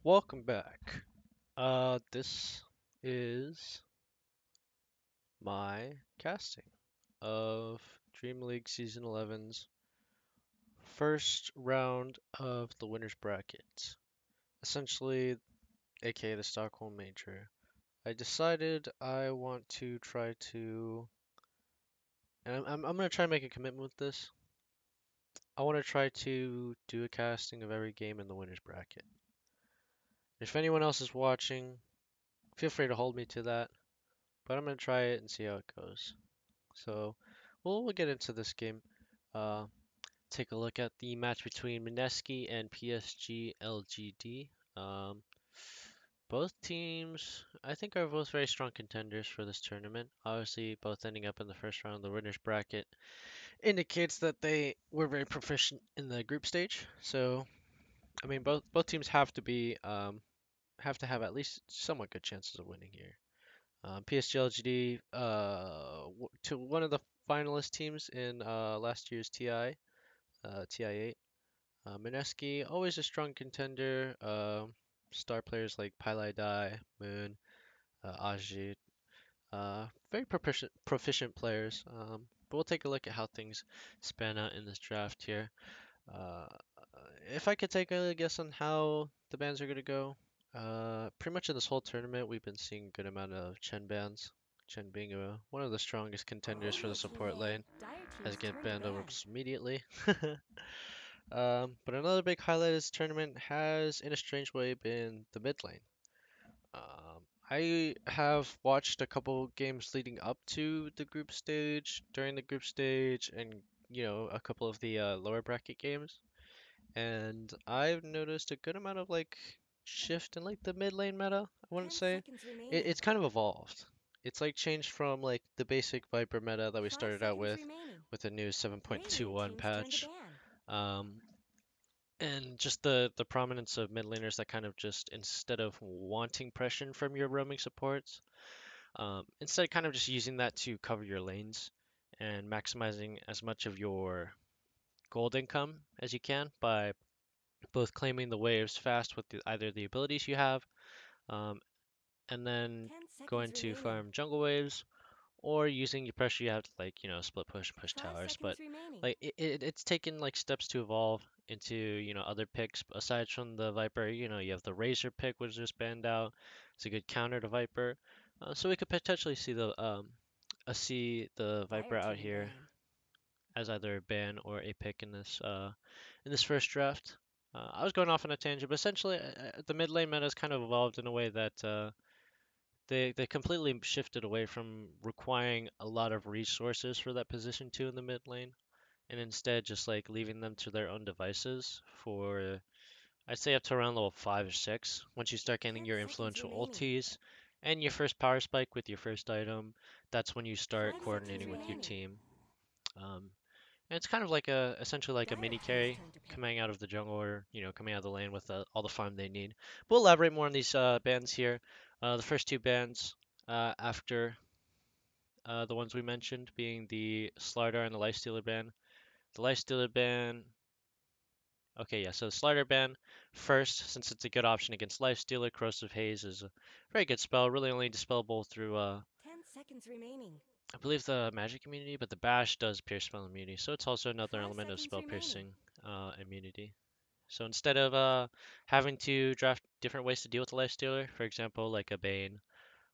Welcome back. This is my casting of DreamLeague Season 11's first round of the winners bracket. Essentially, aka the Stockholm Major. I decided I want to try to, and I'm gonna try to make a commitment with this. I want to try to do a casting of every game in the winners bracket. If anyone else is watching, feel free to hold me to that, but I'm gonna try it and see how it goes. So we'll get into this game. Uh, Take a look at the match between Mineski and PSG.LGD. Both teams, I think, are both very strong contenders for this tournament. Obviously, both ending up in the first round of the winners bracket indicates that they were very proficient in the group stage. So, I mean, both teams have to have at least somewhat good chances of winning here. PSG.LGD to one of the finalist teams in last year's TI, TI8. Mineski, always a strong contender. Star players like Pylai Dai, Moon, Ajit, very proficient players. But we'll take a look at how things span out in this draft here. Uh, if I could take a guess on how the bans are going to go, pretty much in this whole tournament, we've been seeing a good amount of Chen bans. Chen being one of the strongest contenders for the support lane, has get banned almost immediately. But another big highlight of this tournament has, in a strange way, been the mid lane. I have watched a couple games leading up to the group stage, during the group stage, and a couple of the lower bracket games, and I've noticed a good amount of like shift in like the mid lane meta. I wouldn't 10 say seconds remaining. it's kind of evolved. It's like changed from like the basic Viper meta that we 5 started out seconds remaining. with the new Radiant 7.21 team's turn to patch. ban. Um, and just the prominence of mid laners that kind of just instead of wanting pressure from your roaming supports, instead kind of just using that to cover your lanes and maximizing as much of your gold income as you can by both claiming the waves fast with either the abilities you have, um, and then 10 seconds going to remaining. farm jungle waves, or using your pressure you have to like split push 5 towers. But seconds remaining. like it's taken like steps to evolve into other picks aside from the Viper. You have the Razor pick which just banned out. It's a good counter to Viper. So we could potentially see the Viper Dire out team here ban. as either a ban or a pick in this first draft. I was going off on a tangent, but essentially the mid lane meta has kind of evolved in a way that they completely shifted away from requiring a lot of resources for that position two in the mid lane, and instead just like leaving them to their own devices for I'd say up to around level 5 or 6. Once you start getting 10 your seconds influential remaining. ultis and your first power spike with your first item, that's when you start 5 seconds coordinating with your remaining. team. Um, and it's kind of like essentially like a Dire mini team's carry turn to pick. coming out of the jungle or coming out of the lane with all the farm they need. We'll elaborate more on these bans here. The first two bans after the ones we mentioned being the Slardar and the Lifestealer ban. The Lifestealer ban. Okay, yeah, so the Slider ban first, since it's a good option against Lifestealer. Corrosive Haze is a very good spell, really only dispellable through, 10 seconds remaining. I believe, the magic immunity, but the Bash does pierce spell immunity, so it's also another 5 element of seconds spell remaining. piercing immunity. So instead of having to draft different ways to deal with the Lifestealer, for example, like a Bane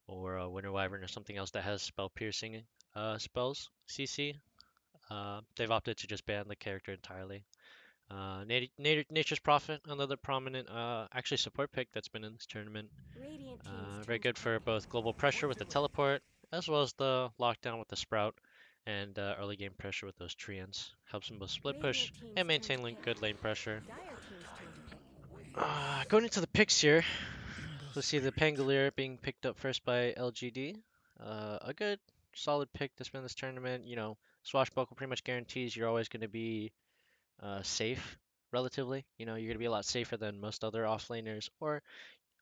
or a Winter Wyvern or something else that has spell piercing spells, CC, they've opted to just ban the character entirely. Nature's Prophet, another prominent, actually support pick that's been in this tournament. Radiant team's Very turn to good pick. for both global pressure with the teleport, as well as the lockdown with the sprout, and early game pressure with those treants. Helps them both split push Radiant team's and turn to maintain pick. good lane pressure. Dire team's turn to pick. Going into the picks here, let's see the Pangolier being picked up first by LGD. A good, solid pick to spin this tournament. Swashbuckle pretty much guarantees you're always going to be safe relatively. You're going to be a lot safer than most other offlaners,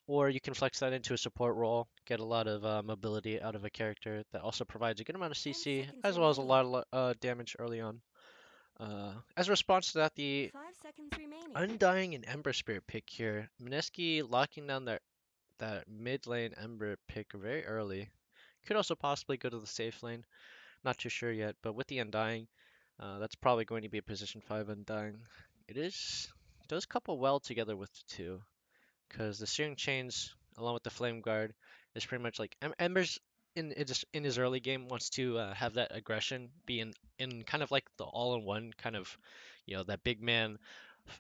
or you can flex that into a support role, get a lot of mobility out of a character that also provides a good amount of 10 CC seconds as well as a remaining. lot of damage early on. As a response to that, the 5 seconds remaining. Undying and Ember Spirit pick here. Mineski locking down that mid lane Ember pick very early. Could also possibly go to the safe lane. Not too sure yet, but with the Undying, that's probably going to be a position 5 Undying. Does couple well together with the two, because the Searing Chains, along with the Flame Guard, is pretty much like Ember's in his early game wants to have that aggression, be in kind of like the all-in-one kind of, that big man,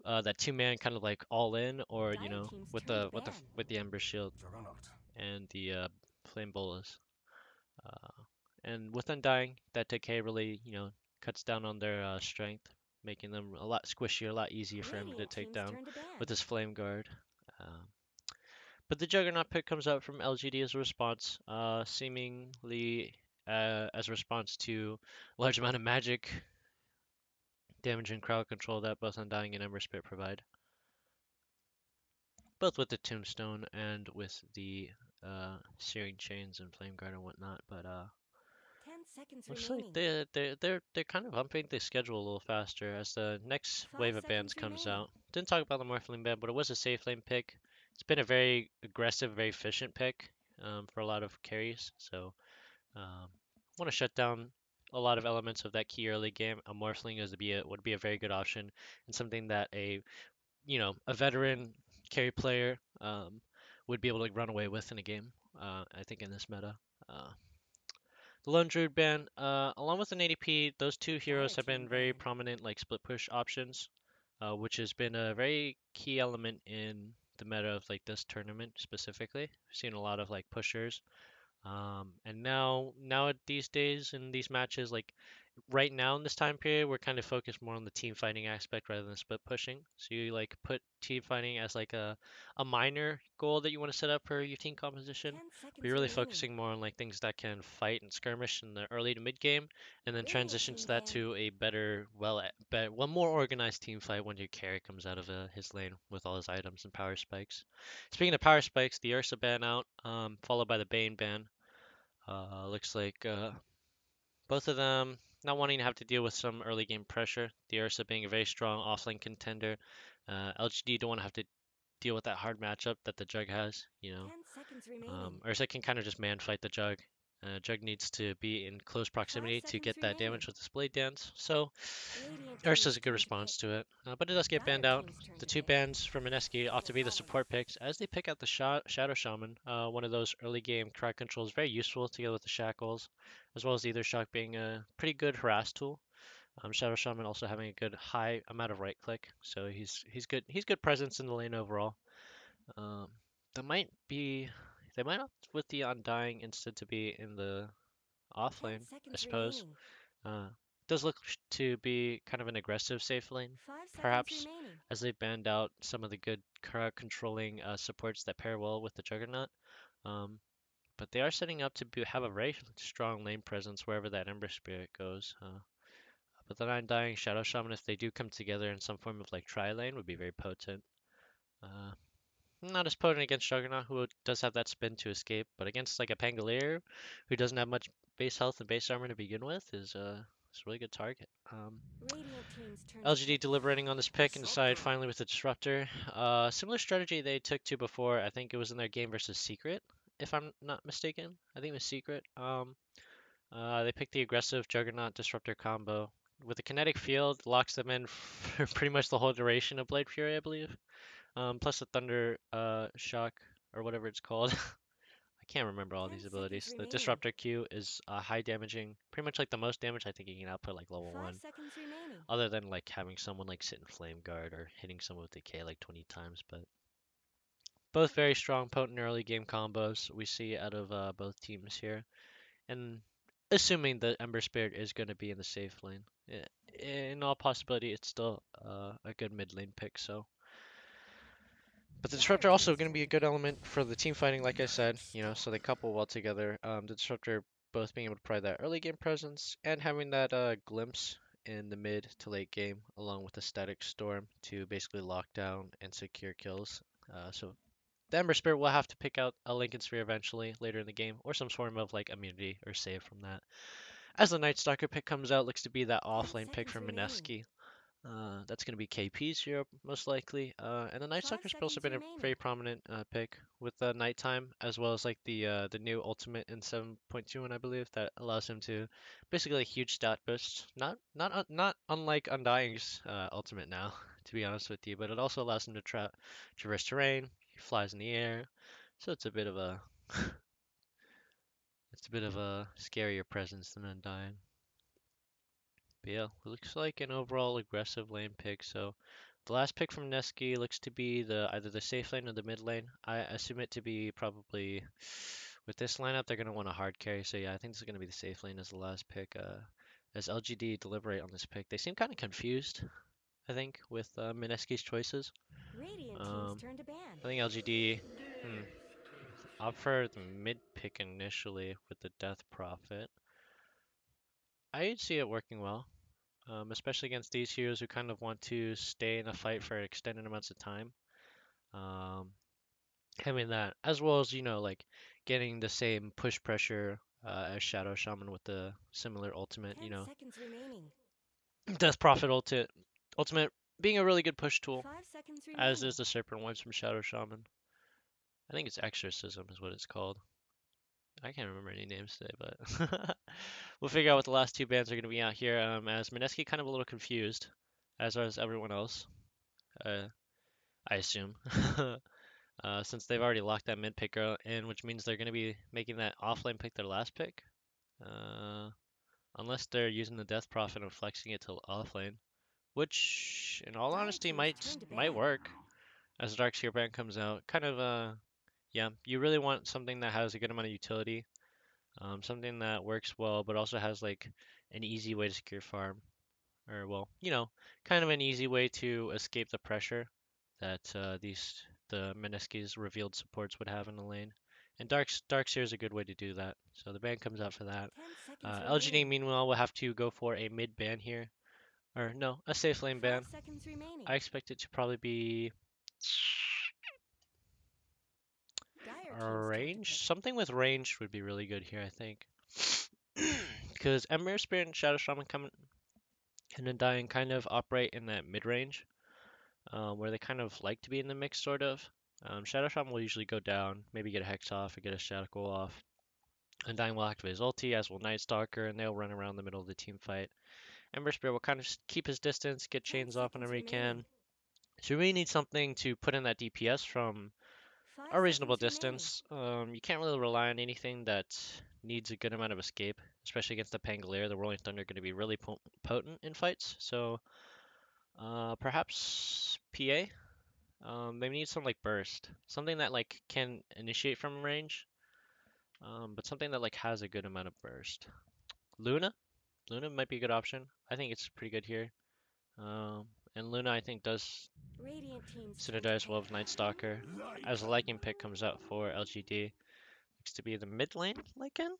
that two-man kind of like all in, or Dire team's with turn to the ban. with the Ember Shield Juggernaut. and the Flame Bolas. Uh, and with Undying, that decay really, cuts down on their strength, making them a lot squishier, a lot easier for him to Radiant take team's down turn to with ban. his Flame Guard. Um, but the Juggernaut pick comes out from LGD as a response, seemingly as a response to a large amount of magic damage and crowd control that both Undying and Ember Spirit provide. Both with the Tombstone and with the Searing Chains and Flame Guard and whatnot. But 10 seconds looks like remaining. they're kind of upping the schedule a little faster as the next Five wave of bans seconds comes remaining. out. Didn't talk about the Morphling ban, but it was a safe lane pick. It's been a very aggressive, very efficient pick for a lot of carries. So want to shut down a lot of elements of that key early game. A Morphling would be a very good option and something that a veteran carry player would be able to run away with in a game. I think in this meta. Uh, the Lone Druid ban, along with an ADP, those two Dire heroes have team been very ban. prominent like split push options, which has been a very key element in the meta of like this tournament specifically. We've seen a lot of like pushers, and now these days in these matches, like right now in this time period, we're kind of focused more on the team fighting aspect rather than split pushing. So you like put team fighting as like a minor goal that you want to set up for your team composition. Ten But you're seconds really remaining. focusing more on like things that can fight and skirmish in the early to mid game, and then Radiant transitions team that ban. to a well more organized team fight when your carry comes out of his lane with all his items and power spikes. Speaking of power spikes, the Ursa ban out, followed by the Bane ban. Looks like both of them not wanting to have to deal with some early game pressure. The Ursa being a very strong offlane contender. LGD don't want to have to deal with that hard matchup that the Jug has. 10 seconds remaining. Ursa can kind of just man fight the Jug. Jug needs to be in close Five proximity to seconds get that remaining. damage with his blade dance. So Radiant Ursa's team's a good turn to pick. response to it, but it does get Dire banned out. team's turn The to two pick. bans for Mineski ought to be the support picks, as they pick out the Shadow Shaman, one of those early game crowd controls, very useful together with the Shackles, as well as Ether Shock being a pretty good harass tool. Shadow Shaman also having a good high amount of right click, so he's good presence in the lane overall. Um, that might be they might opt with the Undying instead to be in the off Ten lane, I seconds suppose. remaining. Uh, does look to be kind of an aggressive safe lane, 5 seconds perhaps, remaining. as they've banned out some of the good crowd controlling supports that pair well with the Juggernaut. Um, but they are setting up to have a very strong lane presence wherever that Ember Spirit goes. But the Undying Shadow Shaman, if they do come together in some form of like tri-lane, would be very potent. Uh, Not as potent against Juggernaut, who does have that spin to escape, but against like a Pangolier, who doesn't have much base health and base armor to begin with, is a really good target. Radiant team's turn to LGD pick. deliberating on this pick and decide Disruptor. finally with the Disruptor. Similar strategy they took to before. I think it was in their game versus Secret, if I'm not mistaken. I think it was Secret. They picked the aggressive Juggernaut Disruptor combo. With the kinetic field, locks them in for pretty much the whole duration of Blade Fury, I believe. Plus the Thunder Shock, or whatever it's called. I can't remember all Ten these seconds abilities. The remaining. Disruptor Q is high damaging, pretty much like the most damage I think you can output like level Five 1. seconds remaining. Other than like having someone like sit in Flame Guard or hitting someone with Decay like 20 times. But both very strong, potent early game combos we see out of both teams here. And assuming the Ember Spirit is going to be in the safe lane, in all possibility, it's still a good mid lane pick. So, but the Dire Disruptor also team's going to turn be a to good pick. element for the team fighting, like I said. So they Unstoppable. couple well together. The Disruptor both being able to provide that early game presence and having that glimpse in the mid to late game, along with the Static Storm to basically lock down and secure kills. So the Ember Spirit will have to pick out a Lincoln Sphere eventually later in the game, or some form of like immunity or save from that. As the Night Stalker pick comes out, looks to be that Ten offlane pick seconds from remaining. Mineski. That's going to be KP's here most likely. And the Night Five Stalker's also seconds been a remaining. very prominent pick with Nighttime, as well as like the new ultimate in 7.21, I believe, that allows him to basically a huge stat boost. Not unlike Undying's ultimate now, to be honest with you, but it also allows him to traverse terrain. He flies in the air, so it's a bit of a scarier presence than Undying. But yeah, it looks like an overall aggressive lane pick. So the last pick from Mineski looks to be the either the safe lane or the mid lane. I assume it to be probably with this lineup they're gonna want a hard carry. So yeah, I think this is gonna be the safe lane as the last pick. As LGD deliberate on this pick, they seem kind of confused. I think with Mineski's choices. Radiant team's Um, turn to ban. I think LGD opt for the mid pick initially with the Death Prophet. I see it working well. Especially against these heroes who kind of want to stay in a fight for extended amounts of time. Um, Having that, as well as, like getting the same push pressure as Shadow Shaman with the similar ultimate, 10 seconds remaining. Death Prophet ultimate being a really good push tool, 5 seconds as is remaining. the Serpent Ones from Shadow Shaman. I think it's Exorcism is what it's called. I can't remember any names today, but we'll figure out what the last two bands are going to be out here. As Mineski kind of a little confused, as is everyone else. Uh, I assume. Since they've already locked that mid pick in, which means they're going to be making that offlane pick their last pick. Uh, Unless they're using the Death Prophet and flexing it to offlane, which, in all Dire honesty, team's might turn to might ban. work as the Dark Seer band comes out. Kind of, yeah, you really want something that has a good amount of utility, something that works well, but also has like an easy way to secure farm or well, kind of an easy way to escape the pressure that the Mineski's revealed supports would have in the lane. And Darkseer is a good way to do that. So the ban comes out for that. 10 seconds LGD remaining. meanwhile will have to go for a mid ban here, or no, a safe lane ban. 5 seconds remaining. I expect it to probably be Dire team's turn to range. pick. Something with range would be really good here, I think. Because Ember Spirit and Shadow Shaman come and Undying kind of operate in that mid range. Where they kind of like to be in the mix, sort of. Shadow Shaman will usually go down, maybe get a Hex off or get a Shadow off. Undying will activate his ulti, as will Night Stalker, and they'll run around the middle of the team fight. Ember Spirit will kind of keep his distance, get 10 chains off seconds whenever he remaining. can. So we really need something to put in that DPS from 5 a reasonable seconds remaining. distance. You can't really rely on anything that needs a good amount of escape, especially against the Pangolier. The Rolling Thunder are going to be really potent in fights. So perhaps PA. They need some like burst, something that like can initiate from range, but something that like has a good amount of burst. Luna, Luna might be a good option. I think it's pretty good here. And Luna I think does Radiant team's turn to synergize pick. well with Night Stalker. As a Lycan pick comes out for LGD, looks to be the mid lane Lycan,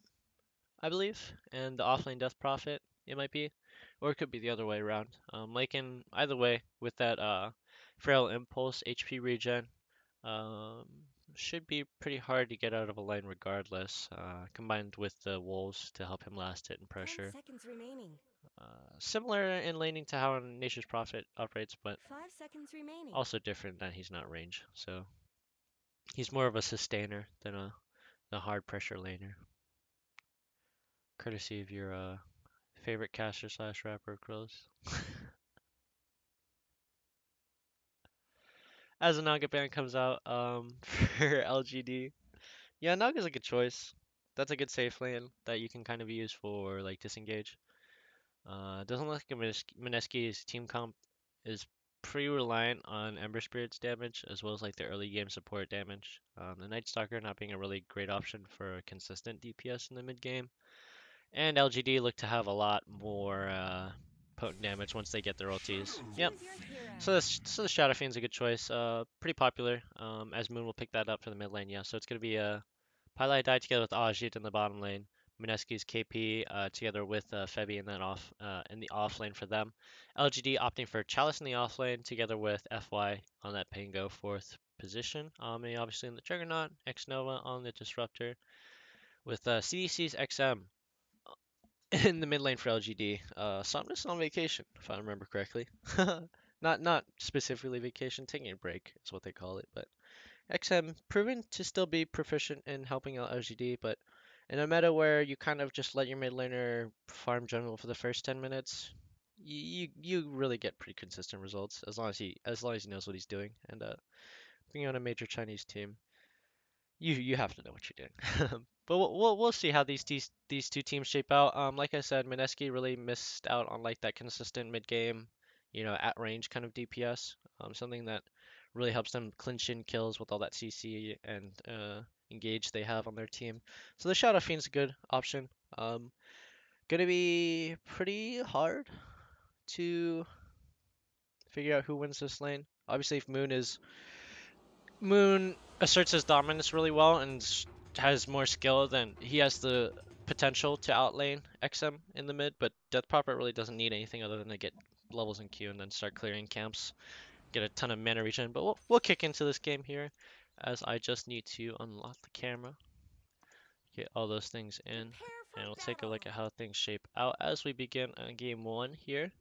I believe, and the off lane Death Prophet it might be, or it could be the other way around. Lycan either way with that frail impulse HP regen. Um, should be pretty hard to get out of a lane regardless, combined with the wolves to help him last hit and 10 pressure. seconds remaining. Similar in laning to how Nature's Prophet operates, but 5 seconds remaining. also different that he's not range. So he's more of a sustainer than a hard pressure laner. Courtesy of your favorite caster slash rapper, Acrillus. As a Naga ban comes out for LGD, yeah, Naga's a good choice. That's a good safe lane that you can kind of use for like disengage. Doesn't look like Mineski's team comp is pretty reliant on Ember Spirit's damage as well as like the early game support damage. The Night Stalker not being a really great option for a consistent DPS in the mid game. And LGD look to have a lot more potent damage once they get their ultis. Yep. Choose your hero. So the Shadow Fiend's a good choice. Pretty popular. As Moon will pick that up for the mid lane. Yeah. So it's gonna be Pylai die together with Ajit in the bottom lane. Mineski's KP together with Febi in the off lane for them. LGD opting for Chalice in the off lane together with FY on that Pango fourth position. And obviously in the Juggernaut, X Nova on the Disruptor with CDC's XM in the mid lane for LGD. Somnus on vacation, if I remember correctly. Not specifically vacation, taking a break is what they call it. But XM proven to still be proficient in helping out LGD, but in a meta where you kind of just let your mid laner farm jungle for the first 10 minutes, you really get pretty consistent results as long as he knows what he's doing. And being on a major Chinese team, you have to know what you're doing. But we'll see how these two teams shape out. Like I said, Mineski really missed out on like that consistent mid game, at range kind of DPS. Something that really helps them clinch in kills with all that CC and engage they have on their team. So the Shadow Fiend's a good option. Gonna be pretty hard to figure out who wins this lane. Obviously, if Moon asserts his dominance really well and has more skill, then he has the potential to outlane XM in the mid, but Death Prophet really doesn't need anything other than to get levels in Q and then start clearing camps, get a ton of mana regen. But we'll kick into this game here, as I just need to unlock the camera, get all those things in, and we'll take a look at how things shape out as we begin on game one here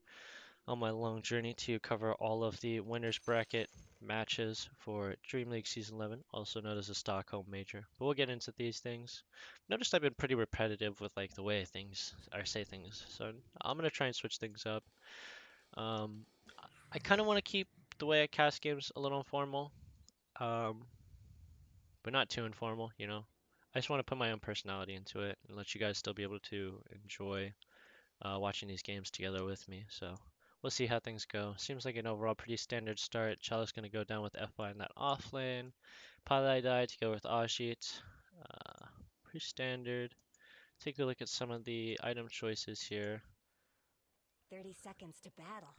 on my long journey to cover all of the winners bracket matches for DreamLeague Season 11, also known as the Stockholm Major. But we'll get into these things. Noticed I've been pretty repetitive with like the way I say things, so I'm gonna try and switch things up. Um, I kind of want to keep the way I cast games a little informal, um, but not too informal. I just want to put my own personality into it and let you guys still be able to enjoy watching these games together with me. So we'll see how things go. Seems like an overall pretty standard start. Chalice going to go down with FY in that off lane. Palai to go with Ajit. Pretty standard. Take a look at some of the item choices here. 30 seconds to battle.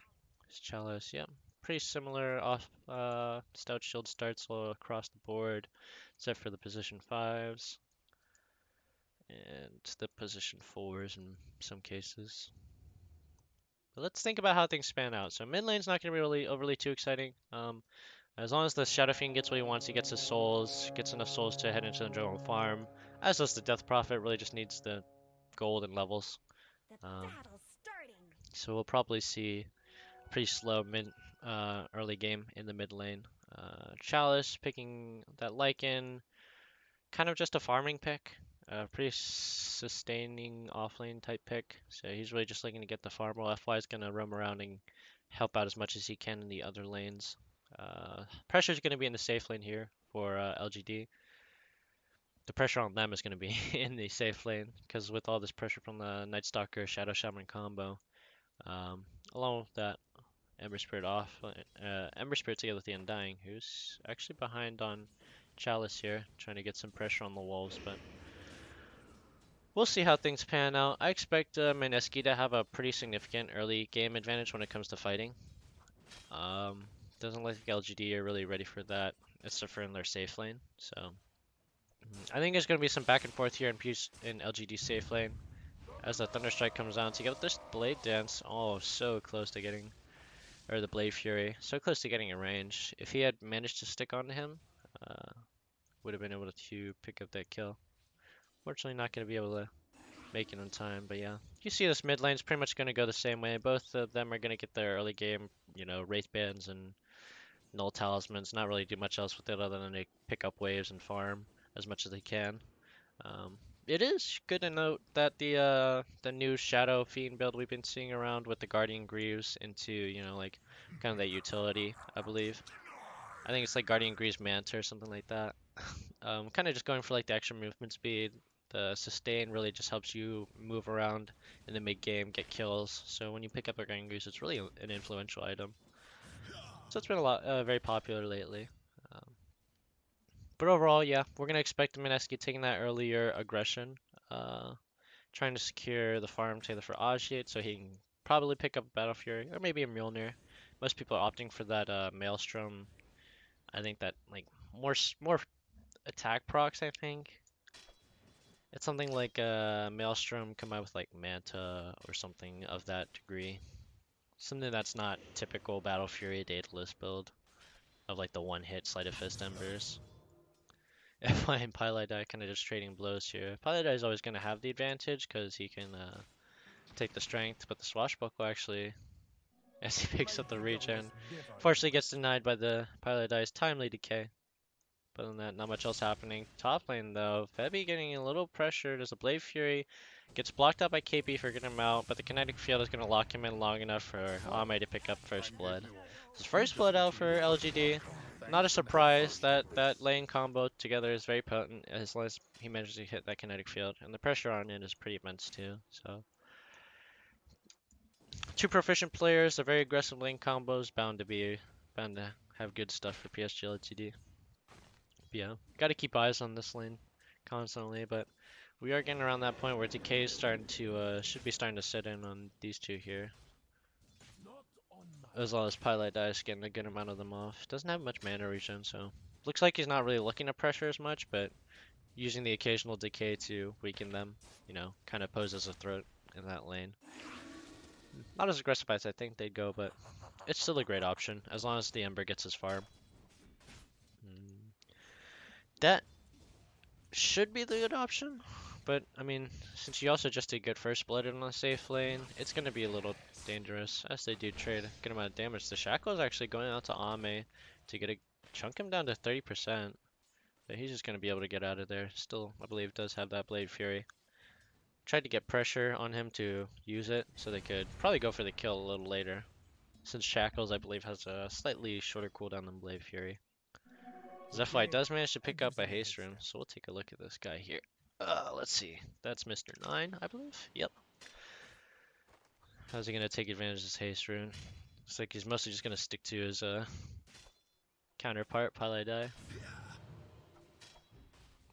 Chalice, yeah. Pretty similar off Stout Shield starts all across the board, except for the position 5s and the position 4s in some cases. But let's think about how things span out. So mid lane's not going to be really overly too exciting. As long as the Shadow Fiend gets what he wants, he gets his souls, gets enough souls to head into the jungle farm. As does the Death Prophet, really just needs the gold and levels. So we'll probably see a pretty slow early game in the mid lane. Chalice picking that Lycan, kind of just a farming pick. Pretty sustaining offlane type pick. So he's really just looking to get the farm while FY is going to roam around and help out as much as he can in the other lanes. Pressure is going to be in the safe lane here for LGD. The pressure on them is going to be in the safe lane because with all this pressure from the Night Stalker Shadow Shaman combo, along with that Ember Spirit Ember Spirit together with the Undying, who's actually behind on Chalice here, trying to get some pressure on the wolves, but we'll see how things pan out. I expect Mineski to have a pretty significant early game advantage when it comes to fighting. Doesn't look like LGD are really ready for that, except for in their safe lane. So I think there's going to be some back and forth here in LGD safe lane as the Thunderstrike comes down to get this Blade Dance. Oh, so close to getting, or the Blade Fury, so close to getting a range. If he had managed to stick onto him, would have been able to pick up that kill. Fortunately, not going to be able to make it in time, but yeah. You see this mid lane's pretty much going to go the same way. Both of them are going to get their early game, Wraith Bands and Null Talismans. Not really do much else with it other than they pick up waves and farm as much as they can. It is good to note that the new Shadow Fiend build we've been seeing around with the Guardian Greaves into, like kind of that utility, I believe. I think it's like Guardian Greaves Manta or something like that. Kind of just going for like the extra movement speed. The sustain really just helps you move around in the mid game, get kills. So when you pick up a Guardian Greaves, it's really an influential item. So it's been very popular lately. But overall, yeah, we're gonna expect Mineski taking that earlier aggression, trying to secure the farm Taylor for Ajit so he can probably pick up a Battle Fury or maybe a Mjolnir. Most people are opting for that Maelstrom. I think that like more attack procs. I think it's something like Maelstrom come out with like Manta or something of that degree. Something that's not typical Battle Fury Daedalus build of like the one hit Sleight of Fist Embers. FY and Pilot kind of just trading blows here. Pilot is always going to have the advantage because he can take the strength, but the swashbuckle actually, as he picks up the regen, fortunately gets denied by the Pilot Eye's timely decay. But other than that, not much else happening. Top lane though, Febby getting a little pressured as a Blade Fury gets blocked out by KP for getting him out, but the kinetic field is going to lock him in long enough for Ame to pick up first blood. His first blood out for LGD. Not a surprise that that lane combo together is very potent as long as he manages to hit that kinetic field, and the pressure on it is pretty immense too. So two proficient players, they're very aggressive lane combos, bound to have good stuff for PSG.LGD. Yeah, got to keep eyes on this lane constantly, but we are getting around that point where decay is starting to should be starting to sit in on these two here. As long as Pilot Dice getting a good amount of them off. Doesn't have much mana regen, so looks like he's not really looking to pressure as much, but using the occasional decay to weaken them, you know, kind of poses a threat in that lane. Not as aggressive as I think they'd go, but it's still a great option as long as the Ember gets his farm. That should be the good option, but I mean, since you also just did good first blood on a safe lane, it's going to be a little dangerous as they do trade a good amount of damage. The Shackle is actually going out to Ame to get a chunk him down to 30%, but he's just going to be able to get out of there. Still, I believe, does have that Blade Fury. Tried to get pressure on him to use it so they could probably go for the kill a little later, since Shackles, I believe, has a slightly shorter cooldown than Blade Fury. Zephyr does manage to pick up a haste rune, so we'll take a look at this guy here. Let's see. That's Mr. 9, I believe. Yep. How's he going to take advantage of this haste rune? Looks like he's mostly just going to stick to his counterpart, Pilot Eye.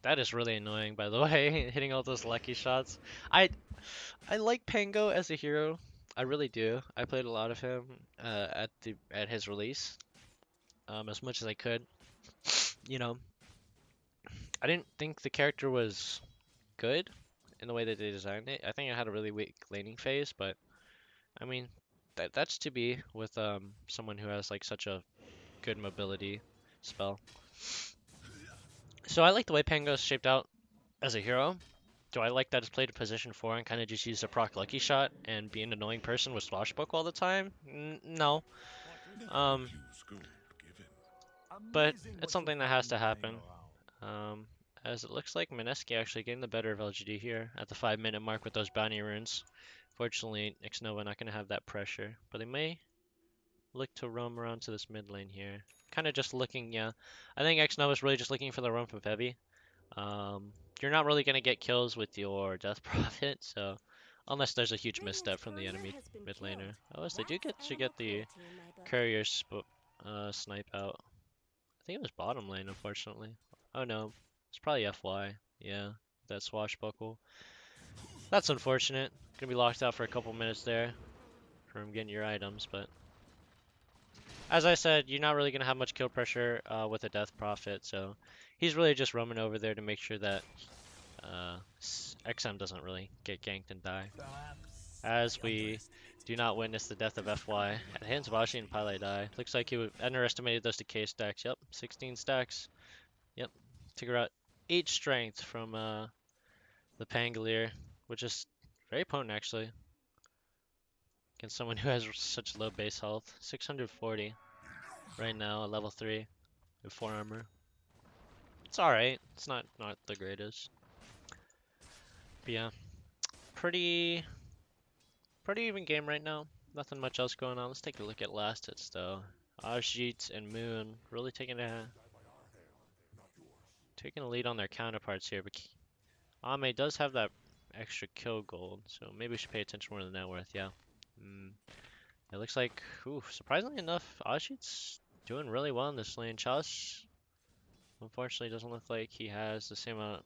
That is really annoying, by the way, hitting all those lucky shots. I like Pango as a hero. I really do. I played a lot of him at his release, as much as I could. You know, I didn't think the character was good in the way that they designed it. I think it had a really weak laning phase, but I mean, that's to be with someone who has like such a good mobility spell. So I like the way Pango's shaped out as a hero. Do I like that it's played a position 4 and kind of just use a proc lucky shot and be an annoying person with swashbuckle all the time? No. But it's something that has to happen. As it looks like Mineski actually getting the better of LGD here at the 5-minute mark with those bounty runes. Fortunately, Xnova not going to have that pressure, but they may look to roam around to this mid lane here. Kind of just looking, yeah. I think Xnova is really just looking for the roam from Febby. You're not really going to get kills with your Death Prophet, so unless there's a huge misstep from the enemy mid laner. Oh, yes, they do get to get the courier snipe out. I think it was bottom lane, unfortunately. Oh no, it's probably FY. Yeah, that swashbuckle. That's unfortunate. Gonna be locked out for a couple minutes there from getting your items, but as I said, you're not really gonna have much kill pressure with a Death Prophet, so he's really just roaming over there to make sure that XM doesn't really get ganked and die. As we do not witness the death of FY at the hands of Ashi and Pilot Die. Looks like he underestimated those decay stacks. Yep, 16 stacks. Yep, took out 8 strength from the Pangolier, which is very potent actually. Against someone who has such low base health. 640 right now at level 3 with 4 armor. It's alright. It's not the greatest. But yeah, pretty even game right now. Nothing much else going on. Let's take a look at last hits though. Ajit and Moon really taking a lead on their counterparts here, but Ame does have that extra kill gold, so maybe we should pay attention more to the net worth, yeah. It looks like, surprisingly enough, Ajit's doing really well in this lane. Chalice, unfortunately, doesn't look like he has the same amount.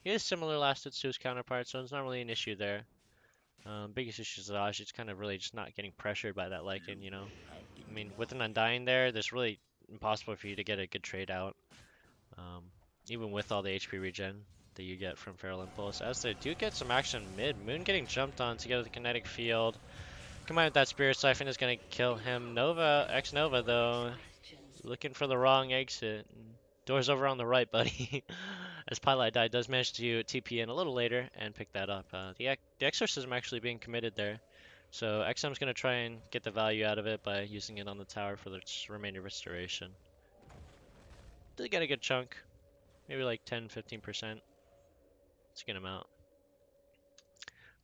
He has similar last hits to his counterpart, so it's not really an issue there. Biggest issue is that Ajit's kind of really just not getting pressured by that Lycan, you know. I mean, with an Undying there, there's really impossible for you to get a good trade out. Even with all the HP regen that you get from Feral Impulse. As they do get some action mid. Moon getting jumped on to get the kinetic field. Combined with that Spirit Siphon is going to kill him. X-Nova though, looking for the wrong exit. Door's over on the right, buddy. As Pylite Die does manage to TP in a little later and pick that up. The Exorcism actually being committed there. So XM's going to try and get the value out of it by using it on the tower for the remainder restoration. Did get a good chunk. Maybe like 10-15%. It's a good amount.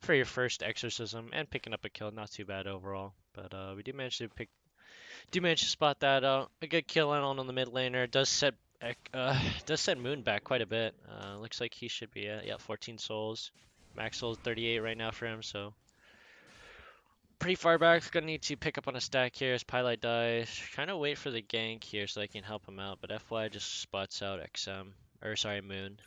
For your first Exorcism and picking up a kill, not too bad overall. But we do manage to spot that out. A good kill on the mid laner. Does set Moon back quite a bit. Looks like he should be at 14 souls. Max souls 38 right now for him, so pretty far back. Gonna need to pick up on a stack here as Pylite dies. Trying to wait for the gank here so I can help him out, but FY just spots out Moon.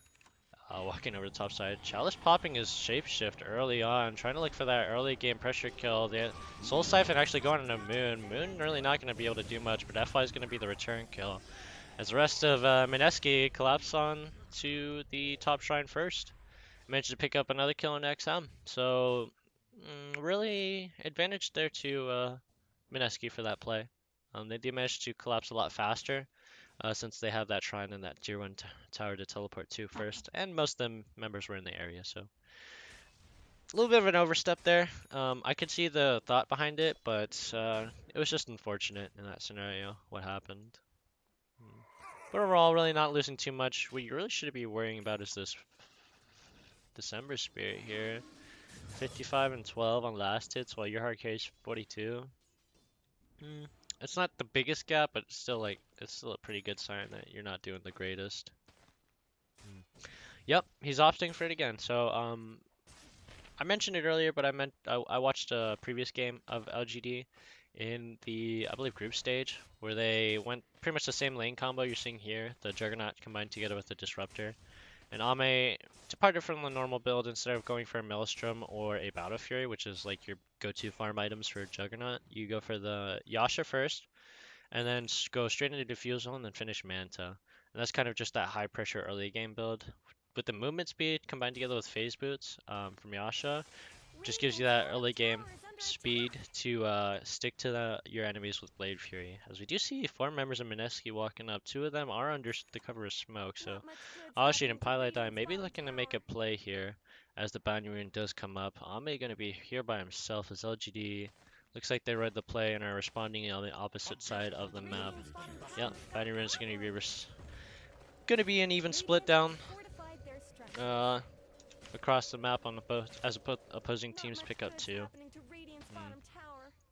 Walking over the top side. Chalice popping his shapeshift early on, trying to look for that early game pressure kill. The Soul Siphon actually going into Moon. Moon really not going to be able to do much, but FY is going to be the return kill. As the rest of Mineski collapse on to the top shrine first. Managed to pick up another kill in XM. So, really advantage there to Mineski for that play. They do manage to collapse a lot faster since they have that shrine and that tier 1 tower to teleport to first. And most of them members were in the area, so a little bit of an overstep there. I could see the thought behind it, but it was just unfortunate in that scenario what happened. But overall, really not losing too much. What you really should be worrying about is this December Spirit here. 55 and 12 on last hits, while your hard carry's 42. It's not the biggest gap, but it's still a pretty good sign that you're not doing the greatest. Yep, he's opting for it again. So I mentioned it earlier, but I watched a previous game of LGD in the, I believe, group stage, where they went pretty much the same lane combo you're seeing here, the Juggernaut combined together with the Disruptor. And Ame departed from the normal build instead of going for a Maelstrom or a Battle Fury, which is like your go-to farm items for Juggernaut. You go for the Yasha first, and then go straight into Diffusal and then finish Manta. And that's kind of just that high pressure early game build. With the movement speed combined together with phase boots from Yasha, just gives you that early game speed to stick to your enemies with Blade Fury. As we do see 4 members of Mineski walking up, 2 of them are under the cover of smoke, so Ashi and Pylite Die maybe looking to make a play here as the Bounty Rune does come up. Ame going to be here by himself as LGD. Looks like they read the play and are responding on the opposite side of the map. Yep, Bounty Rune is going to be an even split down across the map on opposing teams pick up 2.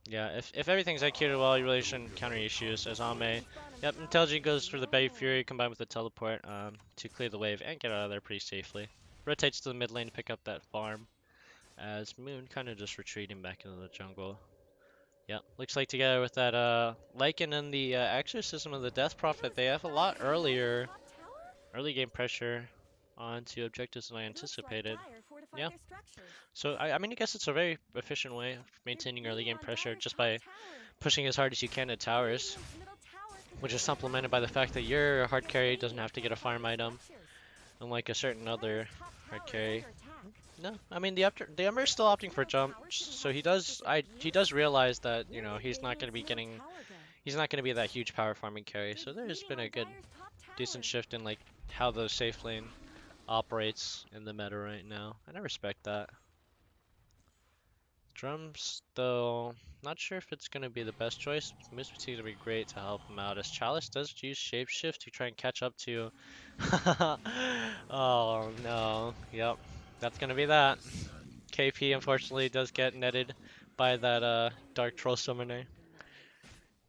Yeah, if everything's executed well, you really shouldn't encounter issues as Ame. Yep, Intelligent goes for the Bay Fury combined with the teleport to clear the wave and get out of there pretty safely. Rotates to the mid lane to pick up that farm as Moon kind of just retreating back into the jungle. Yep, looks like together with that Lycan and the Exorcism of the Death Prophet, they have a lot early game pressure onto objectives than I anticipated. Yeah. So, I mean, I guess it's a very efficient way of maintaining early game pressure just by pushing as hard as you can at towers, which is supplemented by the fact that your hard carry doesn't have to get a farm item, unlike a certain other hard carry. No, I mean, the Ember is still opting for jump, so he does realize that, you know, he's not going to be that huge power farming carry, so there's been a decent shift in, like, how the safe lane operates in the meta right now, and I respect that. Drums, though, not sure if it's going to be the best choice. Misty seems to be great to help him out, as Chalice does use Shapeshift to try and catch up to... Oh, no. Yep, that's going to be that. KP, unfortunately, does get netted by that Dark Troll Summoner.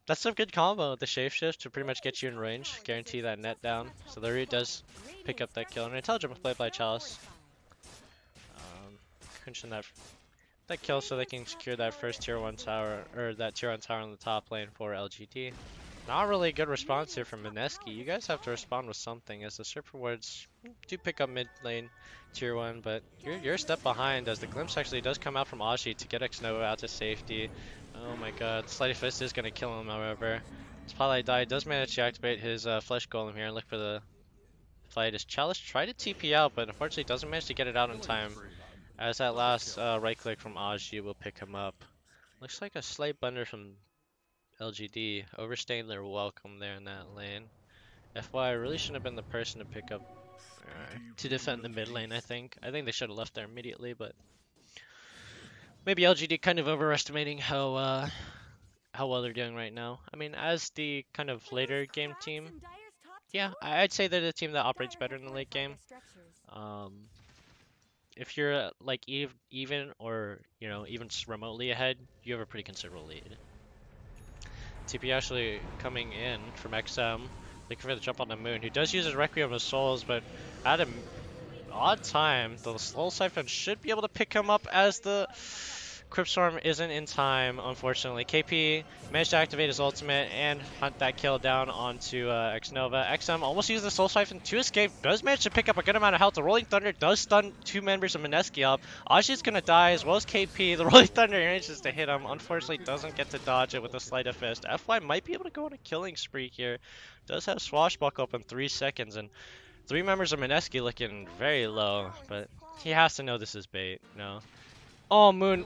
That's a good combo, the Shapeshift, to pretty much get you in range, guarantee that net down. So the root does pick up that kill, and Intelligent play by Chalice. Clinching that kill so they can secure that first tier 1 tower, or that tier 1 tower on the top lane for LGD. Not really a good response here from Mineski. You guys have to respond with something, as the Serpent Wards do pick up mid lane tier 1, but you're a step behind, as the glimpse actually does come out from Ashi to get Xnova out to safety. Oh my god, Sleight Fist is going to kill him, however. Spotlight Die does manage to activate his Flesh Golem here and look for the fight as Chalice tried to TP out, but unfortunately doesn't manage to get it out in time, as that last right click from Aji will pick him up. Looks like a slight blunder from LGD, overstaying their welcome there in that lane. FY really shouldn't have been the person to pick up to defend the mid lane. I think they should have left there immediately, but maybe LGD kind of overestimating how well they're doing right now. I mean, as the kind of later game team, yeah, I'd say they're the team that operates better in the late game. Um, if you're like even or even remotely ahead, you have a pretty considerable lead. TP actually coming in from XM, looking for the jump on the moon, who does use his Requiem of Souls, but at an odd time, the Soul Siphon should be able to pick him up as the Cryptstorm isn't in time, unfortunately. KP managed to activate his ultimate and hunt that kill down onto Xnova. XM almost used the Soul Siphon to escape, does manage to pick up a good amount of health. The Rolling Thunder does stun two members of Mineski up. Aji's gonna die as well as KP. The Rolling Thunder manages to hit him. Unfortunately, doesn't get to dodge it with a Sleight of Fist. FY might be able to go on a killing spree here. Does have Swashbuckle up in 3 seconds, and three members of Mineski looking very low, but he has to know this is bait. No. Oh, Moon.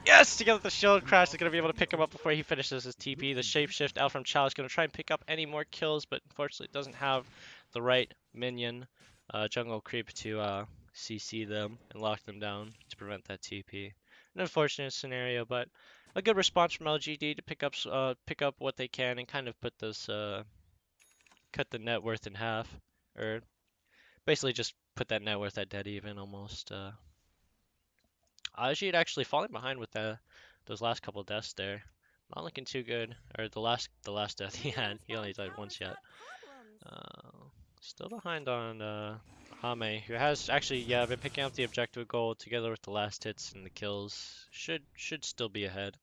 Yes! To get the shield crash, is going to be able to pick him up before he finishes his TP. The shapeshift out from Chao is going to try and pick up any more kills, but unfortunately doesn't have the right minion jungle creep to CC them and lock them down to prevent that TP. An unfortunate scenario, but a good response from LGD to pick up what they can and kind of put this cut the net worth in half, or basically just put that net worth at dead even almost. Ajit actually falling behind with those last couple deaths there. Not looking too good. Or the last death he had. He only died once yet. Uh, Still behind on Hame, who has actually been picking up the objective goal together with the last hits and the kills. Should still be ahead.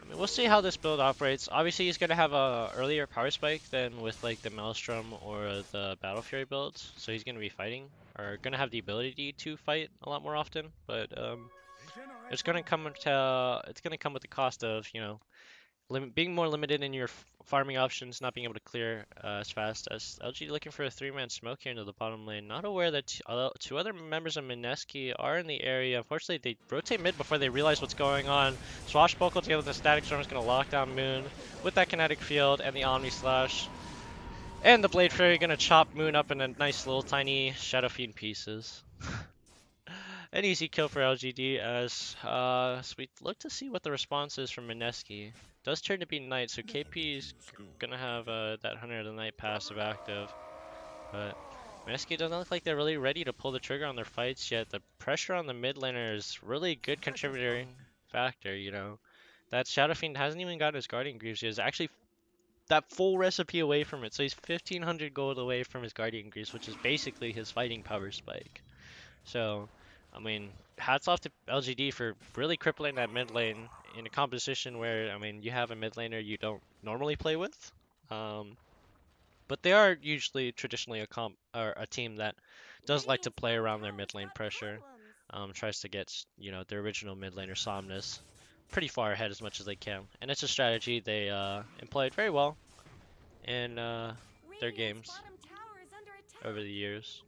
I mean, we'll see how this build operates. Obviously, he's gonna have a earlier power spike than with like the Maelstrom or the Battle Fury builds, so he's gonna be fighting or gonna have the ability to fight a lot more often. But it's gonna come with the cost of being more limited in your farming options, not being able to clear as fast as LG looking for a 3-man smoke here into the bottom lane. Not aware that two other members of Mineski are in the area. Unfortunately, they rotate mid before they realize what's going on. Swashbuckle together with the Static Storm is going to lock down Moon with that kinetic field and the Omni Slash. And the Blade Fury going to chop Moon up in a nice little tiny Shadow Fiend pieces. An easy kill for LGD as we look to see what the response is from Mineski. Does turn to be Knight, so KP is gonna have that Hunter of the Night passive active. But Mineski doesn't look like they're really ready to pull the trigger on their fights yet. The pressure on the mid laner is really good contributing factor, That Shadow Fiend hasn't even gotten his Guardian Greaves yet. Is actually that full recipe away from it. So he's 1500 gold away from his Guardian Greaves, which is basically his fighting power spike. So, I mean, hats off to LGD for really crippling that mid lane in a composition where, I mean, you have a mid laner you don't normally play with. But they are usually traditionally a team that does like to play around their mid lane pressure. Tries to get, their original mid laner Somnus pretty far ahead as much as they can. And it's a strategy they employed very well in their games over the years.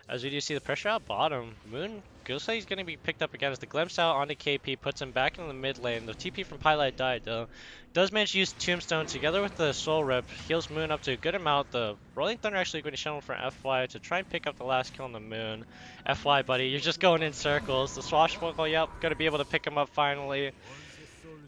As we do see the pressure out bottom, Moon looks like he's going to be picked up again as the glimpse out onto KP puts him back in the mid lane. The TP from Pylite died though. Does manage to use Tombstone together with the Soul Rip, heals Moon up to a good amount. The Rolling Thunder actually going to channel for FY to try and pick up the last kill on the Moon. FY buddy, you're just going in circles. The Swashbuckle, yep, going to be able to pick him up finally.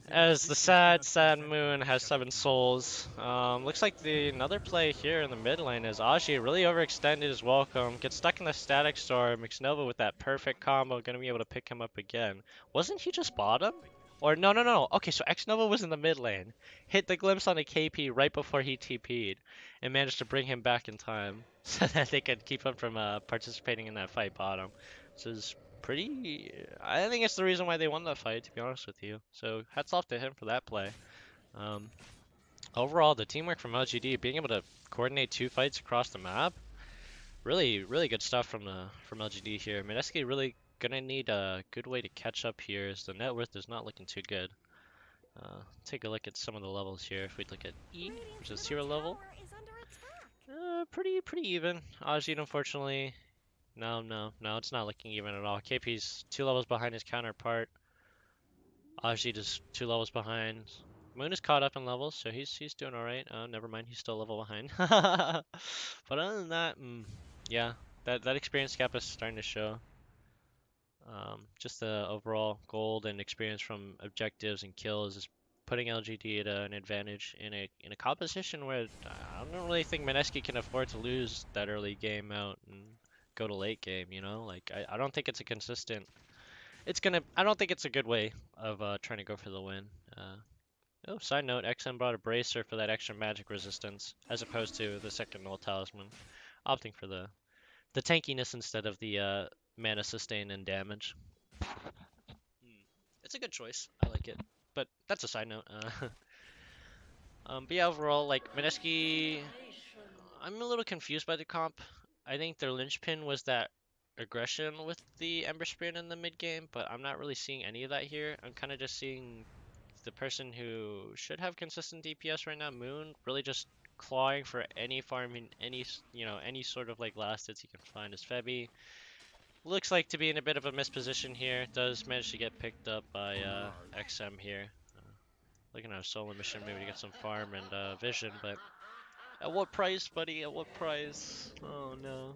As the sad Moon has 7 souls. Looks like another play here in the mid lane is Aji really overextended his welcome. Gets stuck in the Static Storm. Xnova with that perfect combo. Gonna be able to pick him up again. Wasn't he just bottom? Or no. Okay, so Xnova was in the mid lane. Hit the glimpse on a KP right before he TP'd. And managed to bring him back in time. So that they could keep him from participating in that fight bottom. This is I think it's the reason why they won that fight, to be honest with you. So hats off to him for that play. Overall, the teamwork from LGD, being able to coordinate 2 fights across the map, really good stuff from LGD here. Mineski really gonna need a good way to catch up here, as the net worth is not looking too good. Take a look at some of the levels here. If we look at E, which is 0 level, pretty even. Ajit, unfortunately. No, it's not looking even at all. KP's 2 levels behind his counterpart. Ajit is 2 levels behind. Moon is caught up in levels, so he's doing all right. Never mind, he's still a level behind. But other than that, yeah, that experience gap is starting to show. Just the overall gold and experience from objectives and kills is putting LGD at an advantage in a composition where I don't really think Mineski can afford to lose that early game out and go to late game. You know, like I don't think it's a consistent. I don't think it's a good way of trying to go for the win. Oh, side note, XM brought a bracer for that extra magic resistance, as opposed to the second null talisman, opting for the tankiness instead of the mana sustain and damage. It's a good choice. I like it. But that's a side note. But yeah, overall, like Mineski, I'm a little confused by the comp. I think their linchpin was that aggression with the Ember Spirit in the mid game, but I'm not really seeing any of that here. I'm kind of just seeing the person who should have consistent DPS right now, Moon, really just clawing for any farm in any sort of like last hits he can find. As Febby looks like to be in a bit of a misposition here. Does manage to get picked up by XM here. Looking at a solo mission maybe to get some farm and vision, but at what price, buddy? At what price? Oh no.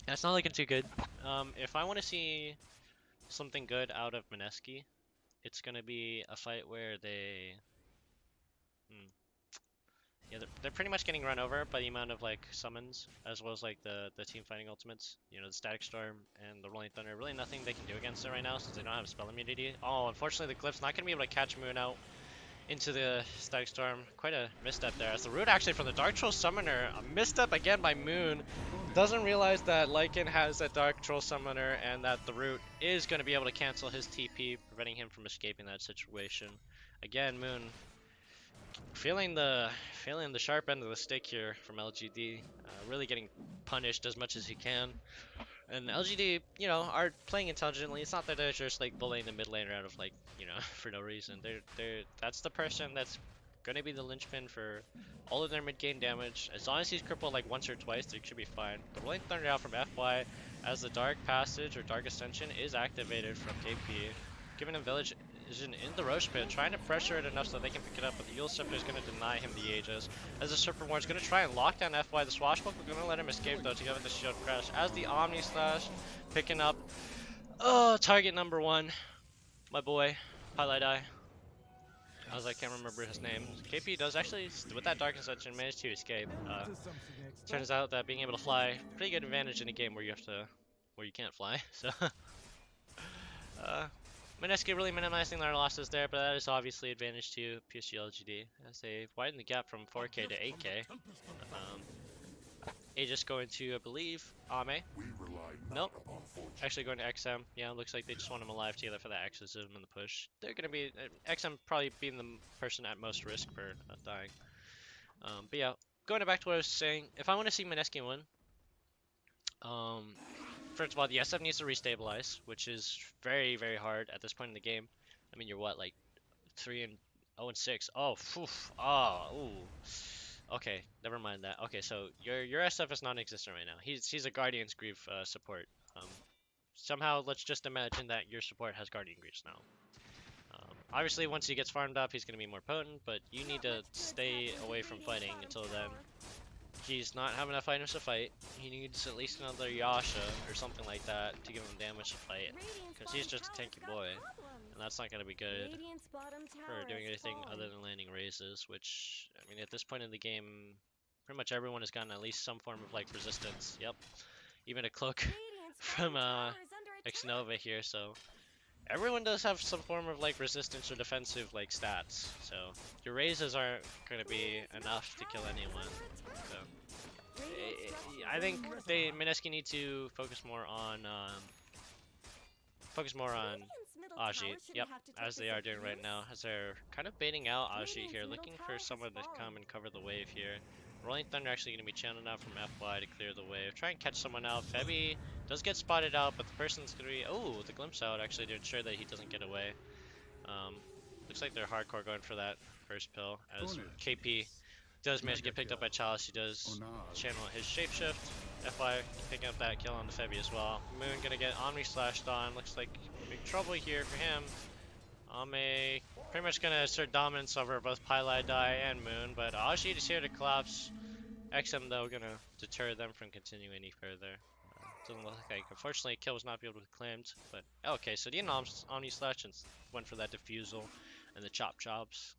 That's not looking too good. If I want to see something good out of Mineski, it's gonna be a fight where they, yeah, they're pretty much getting run over by the amount of like summons, as well as like the team fighting ultimates. You know, the Static Storm and the Rolling Thunder. Really nothing they can do against it right now since they don't have spell immunity. Oh, unfortunately the Glyph's not gonna be able to catch Moon out into the Static Storm. Quite a misstep there. As the root actually from the Dark Troll Summoner, a misstep again by Moon. Doesn't realize that Lycan has that Dark Troll Summoner and that the root is going to be able to cancel his TP, preventing him from escaping that situation. Again, Moon feeling the sharp end of the stick here from LGD, really getting punished as much as he can. And LGD, you know, are playing intelligently. It's not that they're just like bullying the mid laner out of like, you know, for no reason. That's the person that's gonna be the linchpin for all of their mid game damage. As long as he's crippled like once or twice, they should be fine. The Rolling Thunder out from FY as the Dark Passage or Dark Ascension is activated from KP, giving him Village Vision in the Roche Pit, trying to pressure it enough so they can pick it up, but the Eul Scepter is going to deny him the Aegis. As the Serpent Warren is going to try and lock down FY, the Swashbuckler going to let him escape though to get the Shield Crash. As the Omni Slash picking up, target number one, my boy, Highlight Eye. As I can't remember his name. KP does actually, with that Dark Ascension, manage to escape. Turns out that being able to fly, pretty good advantage in a game where you can't fly. So, Mineski really minimizing their losses there, but that is obviously advantage to PSG.LGD as they widen the gap from 4K to 8K. Aegis going to, I believe, Ame. Nope. Actually going to XM. Yeah, looks like they just want him alive together for that exorcism and the push. They're going to be, XM probably being the person at most risk for dying. But yeah, going back to what I was saying, if I want to see Mineski win, first of all, the SF needs to restabilize, which is very, very hard at this point in the game. I mean, you're what, like 3-0-6? Oh, phew. Oh, ooh. Okay, never mind that. Okay, so your SF is non-existent right now. He's a Guardian's Grief support. Somehow, let's just imagine that your support has Guardian Griefs now. Obviously, once he gets farmed up, he's going to be more potent, but you need to stay away from fighting until then. He's not having enough items to fight. He needs at least another Yasha or something like that to give him damage to fight. Because he's just a tanky boy. And that's not going to be good for doing anything other than landing raises. Which, I mean, at this point in the game, pretty much everyone has gotten at least some form of like resistance. Yep. Even a cloak from Xnova here. So everyone does have some form of like resistance or defensive like stats. So your raises aren't going to be enough to kill anyone. So I think Mineski need to focus more on Aji. Yep, as they are doing right now, as they're kind of baiting out Aji here, looking for someone to come and cover the wave here. Rolling Thunder actually going to be channeled out from FY to clear the wave. Try and catch someone out. Febby does get spotted out, but the person's going to be, oh, the glimpse out actually to ensure that he doesn't get away. Looks like they're hardcore going for that first pill, as KP does manage to get picked up by Chalice. He does channel his shapeshift. FY picking up that kill on the Febby as well. Moon gonna get Omni slashed on. Looks like big trouble here for him. Ame pretty much gonna assert dominance over both Pylai Dai and Moon, but Aji is here to collapse. XM though gonna deter them from continuing any further. Doesn't look like, unfortunately, a kill was not be able to be claimed. But okay, so the Omni Slash went for that defusal and the chop chops.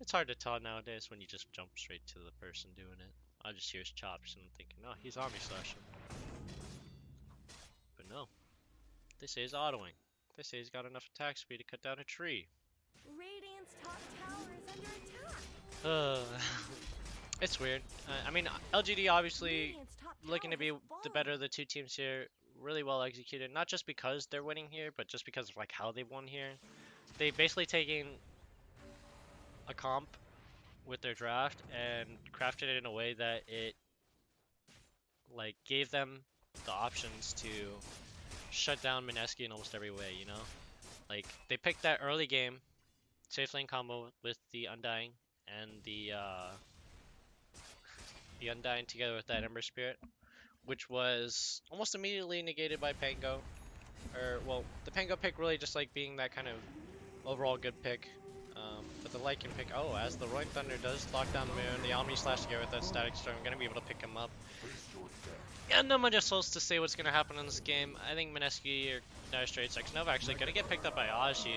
It's hard to tell nowadays when you just jump straight to the person doing it. I just hear his chops and I'm thinking, oh, he's Omni Slashing. But no, they say he's autoing. They say he's got enough attack speed to cut down a tree. Radiant's top tower is under attack. It's weird. I mean, LGD obviously Radiant's top looking to tower be has the fallen. better of the two teams here. Really well executed, not just because they're winning here, but just because of like how they won here. They basically taking a comp with their draft and crafted it in a way that it like gave them the options to shut down Mineski in almost every way, you know? Like they picked that early game safe lane combo with the Undying and the Undying together with that Ember Spirit, which was almost immediately negated by Pango. Or, well, the Pango pick really just like being that kind of overall good pick. But the Lycan pick, oh, as the Roaring Thunder does lock down the Moon, the Omni Slash together with that Static Storm, gonna be able to pick him up. And no much else to say what's gonna happen in this game. I think Mineski or Dire Straits X Nova actually gonna get picked up by Aji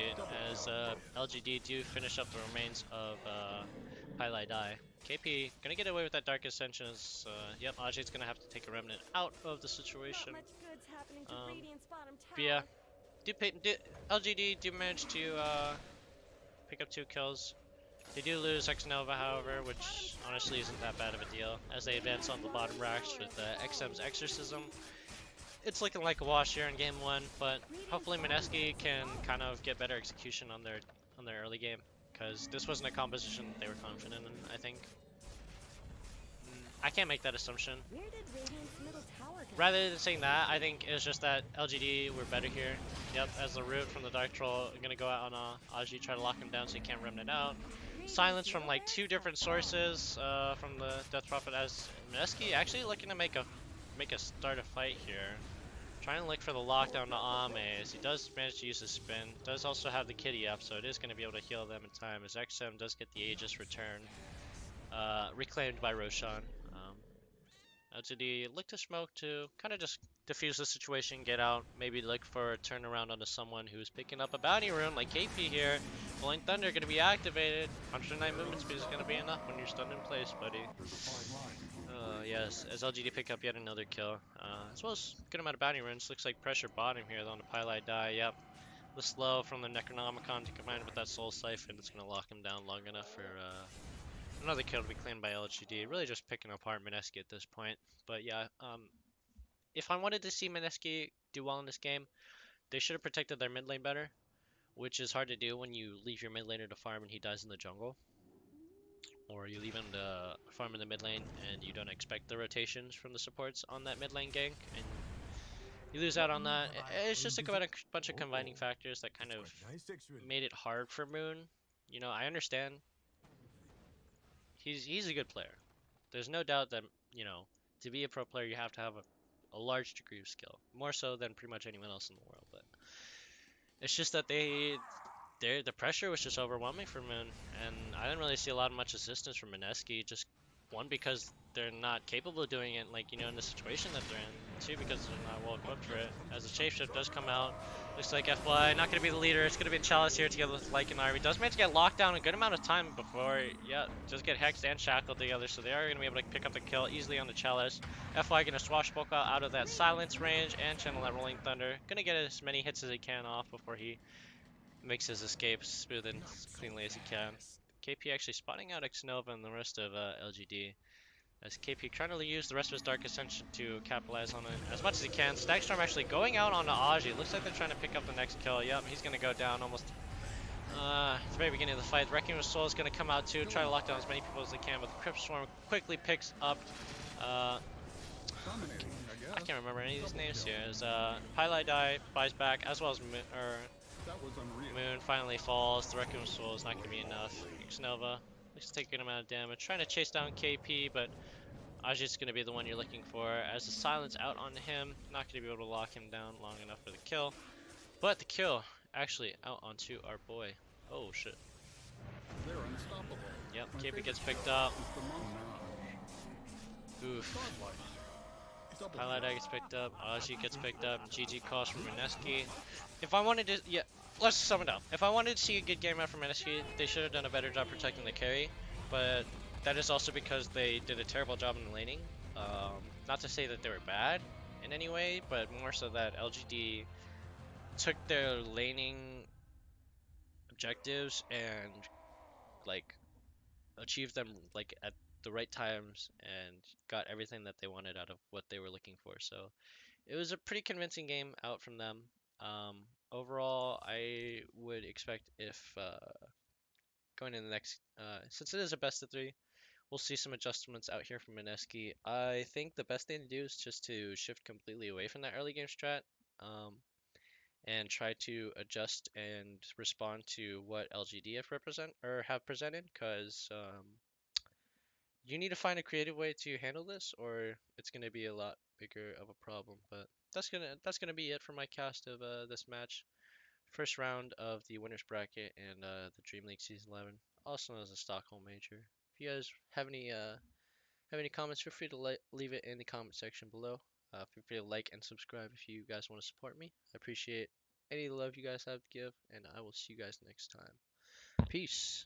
as LGD do finish up the remains of Pylai Dai. KP gonna get away with that Dark Ascension as, yep, Aji's gonna have to take a Remnant out of the situation. Not much good's happening to Radiant's bottom But yeah, tower. LGD do manage to pick up 2 kills. They do lose X Nova, however, which honestly isn't that bad of a deal as they advance on the bottom racks with XM's Exorcism. It's looking like a wash here in game 1, but hopefully Mineski can kind of get better execution on their early game, because this wasn't a composition they were confident in, I think. I can't make that assumption. Where did Radiant's middle tower go? Rather than saying that, I think it's just that LGD were better here. Yep, as the root from the Dark Troll, I'm gonna go out on Aji, try to lock him down so he can't remnant out. Silence from like 2 different sources from the Death Prophet as Mineski actually looking to make a start a fight here. Trying to look for the lockdown to Ame as he does manage to use his spin. Does also have the kitty up, so it is going to be able to heal them in time as XM does get the Aegis return. Reclaimed by Roshan. LGD look to smoke to kind of just diffuse the situation, get out, maybe look for a turnaround onto someone who's picking up a bounty rune like KP here. Rolling Thunder going to be activated. 109 movement speed is going to be enough when you're stunned in place, buddy. Yes, as LGD pick up yet another kill. As well as a good amount of bounty runes. Looks like pressure bottom here on the Pylai Die. Yep. The slow from the Necronomicon to combine with that Soul Siphon, it's going to lock him down long enough for another kill to be claimed by LGD. Really just picking apart Mineski at this point. But yeah, if I wanted to see Mineski do well in this game, they should have protected their mid lane better, which is hard to do when you leave your mid laner to farm and he dies in the jungle. Or you leave him to farm in the mid lane and you don't expect the rotations from the supports on that mid lane gank, and you lose out on that. It's just a bunch of combining factors that kind of made it hard for Moon. You know, I understand. He's a good player. There's no doubt that, you know, to be a pro player you have to have a large degree of skill. More so than pretty much anyone else in the world, but it's just that the pressure was just overwhelming for Moon, and I didn't really see a lot of much assistance from Mineski. Just one, because they're not capable of doing it, like, you know, in the situation that they're in. Two, because they're not well equipped for it. As the shapeshift does come out, looks like FY not going to be the leader. It's going to be Chalice here together with Lycan Army. Does manage to get locked down a good amount of time before, yeah, just get hexed and shackled together. So they are going to be able to pick up the kill easily on the Chalice. FY going to swashbuckle out of that silence range and channel that Rolling Thunder. Going to get as many hits as he can off before he makes his escape smooth and cleanly as he can. KP actually spotting out Xnova and the rest of LGD. As KP trying to use the rest of his Dark Ascension to capitalize on it as much as he can. Stackstorm actually going out onto Aji. Looks like they're trying to pick up the next kill. Yep, he's going to go down almost at the very beginning of the fight. Wrecking with Soul is going to come out too. Try to lock down as many people as they can, but the Crypt Swarm quickly picks up. I can't remember any of these names here. As Pylai Die buys back, as well as Moon finally falls. The Wrecking with Soul is not going to be enough. Xnova looks to take a good amount of damage. Trying to chase down KP, but Aji's going to be the one you're looking for. As the silence out on him, not going to be able to lock him down long enough for the kill. But the kill actually out onto our boy. Oh shit. They're unstoppable. Yep, My KB favorite gets picked spell up. is the monster. Oof. Godlike. Double Highlight kill. gets picked up. Aji gets picked up. GG calls from Mineski. If I wanted to, yeah, let's sum it up. If I wanted to see a good game out from Mineski, they should have done a better job protecting the carry. But that is also because they did a terrible job in the laning. Not to say that they were bad in any way, but more so that LGD took their laning objectives and like achieved them like at the right times and got everything that they wanted out of what they were looking for. So it was a pretty convincing game out from them. Um, Overall, I would expect if going in the next, since it is a best of three, we'll see some adjustments out here from Mineski. I think the best thing to do is just to shift completely away from that early game strat, um, and try to adjust and respond to what LGD have presented, because you need to find a creative way to handle this, or it's gonna be a lot bigger of a problem. But that's gonna be it for my cast of this match. First round of the winners bracket and the Dream League Season 11, also known as the Stockholm Major. If you guys have any comments, feel free to leave it in the comment section below. Feel free to like and subscribe if you guys want to support me. I appreciate any love you guys have to give, and I will see you guys next time. Peace.